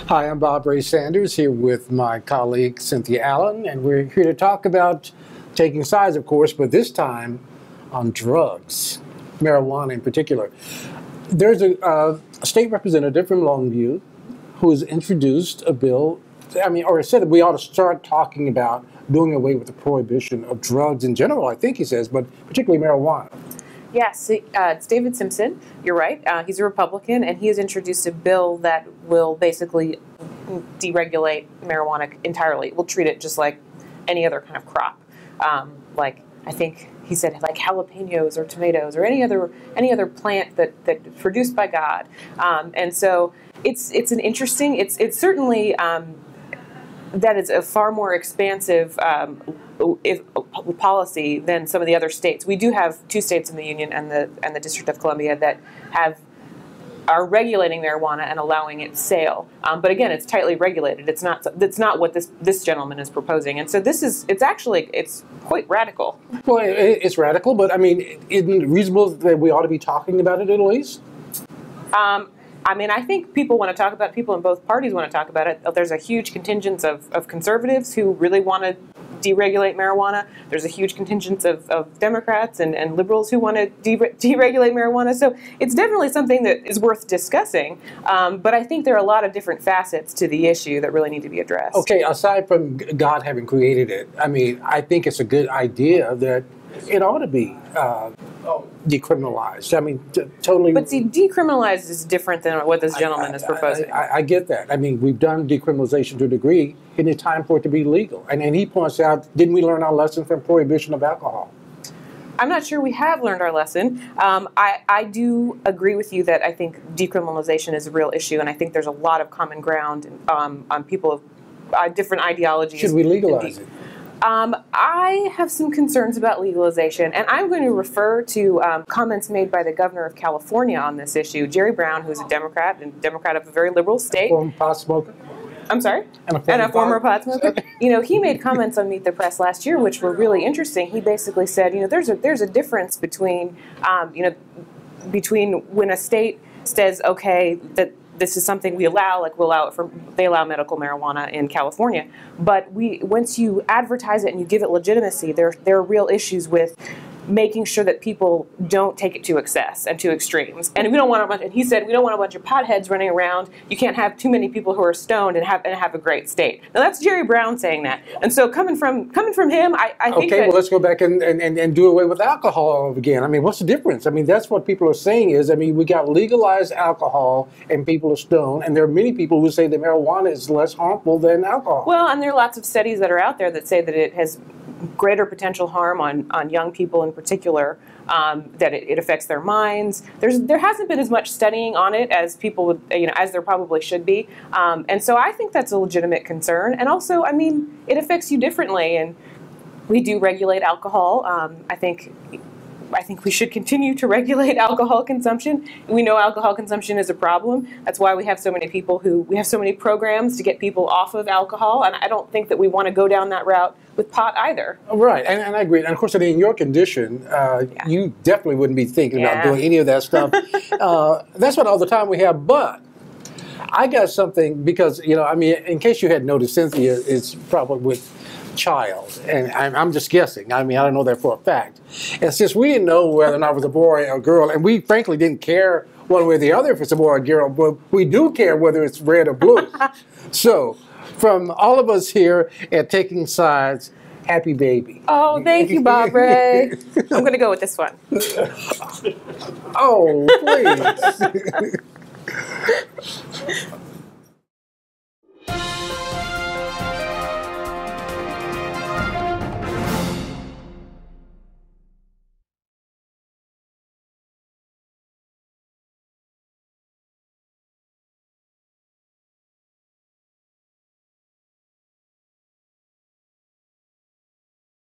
Hi, I'm Bob Ray Sanders here with my colleague Cynthia Allen, and we're here to talk about taking sides, of course, but this time on drugs, marijuana in particular. There's a state representative from Longview who has introduced a bill, or said that we ought to start talking about doing away with the prohibition of drugs in general, I think he says, but particularly marijuana. Yes, it's David Simpson. You're right. He's a Republican, and he has introduced a bill that will basically deregulate marijuana entirely. We'll treat it just like any other kind of crop. Like I think he said, like jalapenos or tomatoes or any other plant that's produced by God. And so it's an interesting. It's certainly. That is a far more expansive policy than some of the other states. We do have two states in the union and the District of Columbia that are regulating marijuana and allowing its sale. But again, it's tightly regulated. It's not what this gentleman is proposing. And so it's quite radical. Well, it's radical, but I mean, isn't it reasonable that we ought to be talking about it at least? I think people want to talk about it. People in both parties want to talk about it. There's a huge contingent of conservatives who really want to deregulate marijuana. There's a huge contingent of Democrats and liberals who want to deregulate marijuana. So it's definitely something that is worth discussing. But I think there are a lot of different facets to the issue that really need to be addressed. Okay, aside from God having created it, I think it's a good idea that it ought to be decriminalized. Totally. But see, decriminalized is different than what this gentleman is proposing. I get that. We've done decriminalization to a degree, and it's time for it to be legal. And he points out, didn't we learn our lesson from prohibition of alcohol? I'm not sure we have learned our lesson. I do agree with you that I think decriminalization is a real issue, and I think there's a lot of common ground on people of different ideologies. Should we legalize it? I have some concerns about legalization, and I'm going to refer to comments made by the governor of California on this issue, Jerry Brown, who's a Democrat, and Democrat of a very liberal state. A former pot smoker? I'm sorry? And a former pot smoker. He made comments on Meet the Press last year, which were really interesting. He basically said, there's a difference between, between when a state says, okay, that this is something we allow, they allow medical marijuana in California. But once you advertise it and you give it legitimacy, there are real issues with making sure that people don't take it to excess and to extremes. And he said, we don't want a bunch of potheads running around. You can't have too many people who are stoned and have a great state. Now that's Jerry Brown saying that. And so coming from him, I think okay, well, let's go back and do away with alcohol again. What's the difference? That's what people are saying is, we got legalized alcohol and people are stoned, and there are many people who say that marijuana is less harmful than alcohol. Well, and there are lots of studies that are out there that say that it has greater potential harm on young people in particular, that it affects their minds. There hasn't been as much studying on it as people would, as there probably should be. And so I think that's a legitimate concern. And also, it affects you differently. And we do regulate alcohol. I think we should continue to regulate alcohol consumption. We know alcohol consumption is a problem. That's why we have so many programs to get people off of alcohol. And I don't think that we want to go down that route with pot either. Right, and I agree. And of course, in your condition, you definitely wouldn't be thinking about doing any of that stuff. That's what all the time we have. But I got something because, in case you hadn't noticed, Cynthia is probably with child, and I'm just guessing. I don't know that for a fact. And since we didn't know whether or not it was a boy or a girl, and we frankly didn't care one way or the other if it's a boy or a girl, but we do care whether it's red or blue. So, from all of us here at Taking Sides, happy baby. Oh, thank you, Bob Ray. I'm going to go with this one. Oh, please.